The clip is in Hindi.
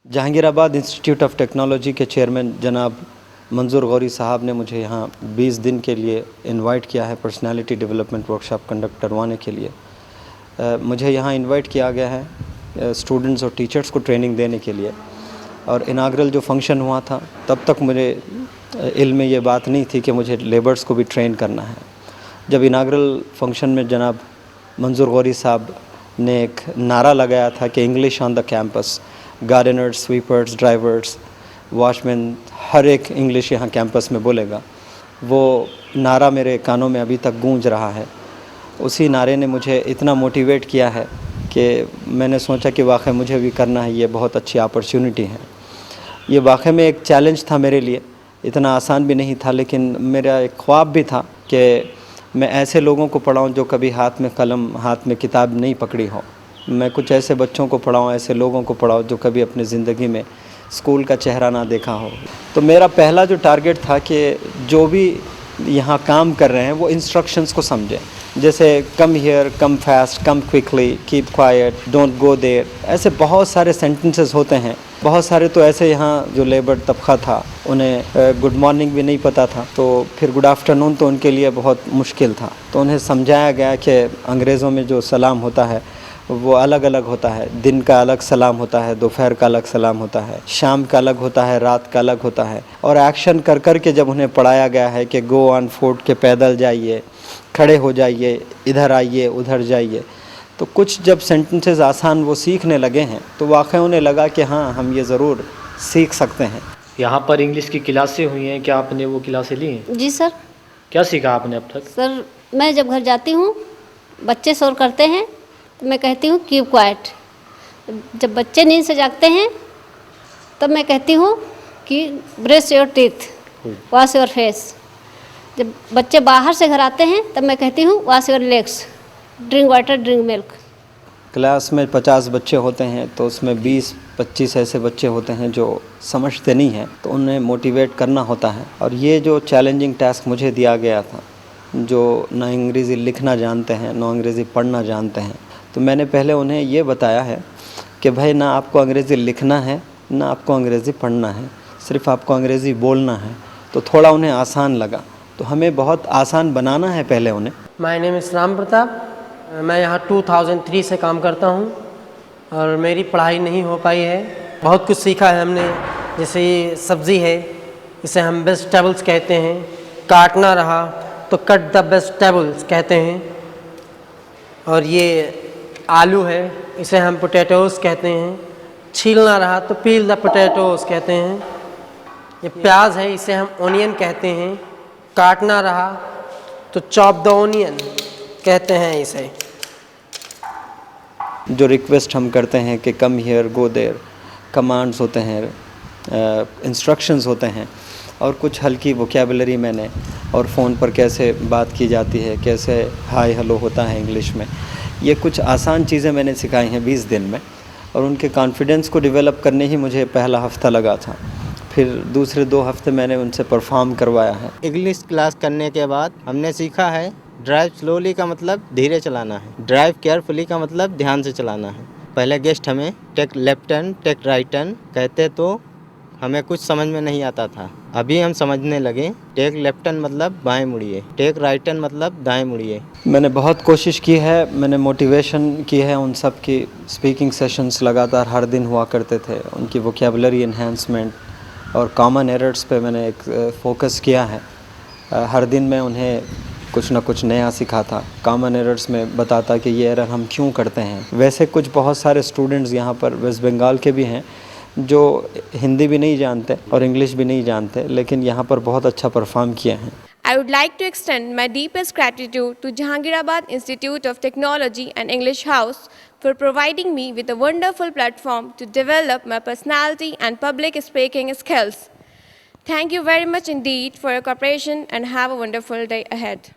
जहांगीराबाद इंस्टीट्यूट ऑफ टेक्नोलॉजी के चेयरमैन जनाब मंजूर गौरी साहब ने मुझे यहाँ 20 दिन के लिए इनवाइट किया है पर्सनालिटी डेवलपमेंट वर्कशॉप कंडक्ट करवाने के लिए। मुझे यहाँ इनवाइट किया गया है स्टूडेंट्स और टीचर्स को ट्रेनिंग देने के लिए। और इनाग्रल जो फंक्शन हुआ था तब तक मुझे इल्म में ये बात नहीं थी कि मुझे लेबर्स को भी ट्रेन करना है। जब इनाग्रल फंक्शन में जनाब मंजूर गौरी साहब ने एक नारा लगाया था कि English on the campus, gardeners, sweepers, drivers, watchman, हर एक इंग्लिश यहाँ कैंपस में बोलेगा, वो नारा मेरे कानों में अभी तक गूंज रहा है। उसी नारे ने मुझे इतना मोटिवेट किया है कि मैंने सोचा कि वाकई मुझे भी करना है, ये बहुत अच्छी अपॉर्चुनिटी है। ये वाकई में एक चैलेंज था मेरे लिए, इतना आसान भी नहीं था, लेकिन मेरा एक ख्वाब भी था कि मैं ऐसे लोगों को पढ़ाऊँ जो कभी हाथ में कलम, हाथ में किताब नहीं पकड़ी हो। मैं कुछ ऐसे बच्चों को पढ़ाऊँ, ऐसे लोगों को पढ़ाऊँ जो कभी अपनी ज़िंदगी में स्कूल का चेहरा ना देखा हो। तो मेरा पहला जो टारगेट था कि जो भी यहाँ काम कर रहे हैं वो इंस्ट्रक्शंस को समझें। जैसे come here, come fast, come quickly, keep quiet, don't go there, ऐसे बहुत सारे सेंटेंसेस होते हैं। बहुत सारे तो ऐसे यहाँ जो लेबर तबका था उन्हें गुड मॉर्निंग भी नहीं पता था, तो फिर गुड आफ्टरनून तो उनके लिए बहुत मुश्किल था। तो उन्हें समझाया गया कि अंग्रेज़ों में जो सलाम होता है वो अलग अलग होता है। दिन का अलग सलाम होता है, दोपहर का अलग सलाम होता है, शाम का अलग होता है, रात का अलग होता है। और एक्शन कर कर के जब उन्हें पढ़ाया गया है कि गो ऑन फुट, के पैदल जाइए, खड़े हो जाइए, इधर आइए, उधर जाइए, तो कुछ जब सेंटेंसेस आसान वो सीखने लगे हैं तो वाकई उन्हें लगा कि हाँ, हम ये ज़रूर सीख सकते हैं। यहाँ पर इंग्लिश की क्लासें हुई हैं, क्या आपने वो क्लासें ली हैं? जी सर। क्या सीखा आपने अब तक? सर, मैं जब घर जाती हूँ, बच्चे शोर करते हैं तो मैं कहती हूँ कीप क्वाइट। जब बच्चे नींद से जागते हैं तब मैं कहती हूँ कि brush your teeth, wash your face. जब बच्चे बाहर से घर आते हैं तब मैं कहती हूँ wash your legs, drink water, drink milk. Class में 50 बच्चे होते हैं तो उसमें 20-25 ऐसे बच्चे होते हैं जो समझते नहीं हैं, तो उन्हें मोटिवेट करना होता है। और ये जो चैलेंजिंग टास्क मुझे दिया गया था, जो ना अंग्रेज़ी लिखना जानते हैं, ना अंग्रेज़ी पढ़ना जानते हैं, तो मैंने पहले उन्हें ये बताया है कि भाई ना आपको अंग्रेज़ी लिखना है, ना आपको अंग्रेज़ी पढ़ना है, सिर्फ़ आपको अंग्रेज़ी बोलना है। तो थोड़ा उन्हें आसान लगा, तो हमें बहुत आसान बनाना है पहले उन्हें। My name is Ram Pratap. मैं यहाँ 2003 से काम करता हूँ और मेरी पढ़ाई नहीं हो पाई है। बहुत कुछ सीखा है हमने, जैसे ये सब्ज़ी है, इसे हम वेजिटेबल्स कहते हैं। काटना रहा तो कट द वेजिटेबल्स कहते हैं। और ये आलू है, इसे हम पोटैटोज़ कहते हैं। छीलना रहा तो पील द पोटैटोज़ कहते हैं। ये प्याज है, इसे हम ओनियन कहते हैं। काटना रहा तो चॉप द ओनियन कहते हैं इसे। जो रिक्वेस्ट हम करते हैं कि come here, go there, commands होते हैं, इंस्ट्रक्शंस होते हैं, और कुछ हल्की वोकैबुलरी मैंने, और फ़ोन पर कैसे बात की जाती है, कैसे हाय हेलो होता है इंग्लिश में, ये कुछ आसान चीज़ें मैंने सिखाई हैं 20 दिन में। और उनके कॉन्फिडेंस को डेवलप करने ही मुझे पहला हफ़्ता लगा था, फिर दूसरे 2 हफ्ते मैंने उनसे परफॉर्म करवाया है। इंग्लिश क्लास करने के बाद हमने सीखा है ड्राइव स्लोली का मतलब धीरे चलाना है, ड्राइव केयरफुली का मतलब ध्यान से चलाना है। पहले गेस्ट हमें take left turn, take right turn कहते तो हमें कुछ समझ में नहीं आता था। अभी हम समझने लगे टेक लेफ्ट टर्न मतलब बाएं मुड़िए, टेक राइट टर्न मतलब दाएं मुड़िए। मैंने बहुत कोशिश की है, मैंने मोटिवेशन की है उन सब की। स्पीकिंग सेशंस लगातार हर दिन हुआ करते थे, उनकी वोकैबुलरी एनहांसमेंट और कॉमन एरर्स पे मैंने एक फ़ोकस किया है। हर दिन मैं उन्हें कुछ ना कुछ नया सिखा था। कॉमन एरर्स में बताता कि ये एरर हम क्यों करते हैं। वैसे कुछ बहुत सारे स्टूडेंट्स यहाँ पर वेस्ट बंगाल के भी हैं जो हिंदी भी नहीं जानते और इंग्लिश भी नहीं जानते, लेकिन यहाँ पर बहुत अच्छा परफॉर्म किए हैं। I would like to extend my deepest gratitude to Jahangirabad Institute of Technology and English House for providing me with a wonderful platform to develop my personality and public speaking skills. Thank you very much indeed for your cooperation and have a wonderful day ahead.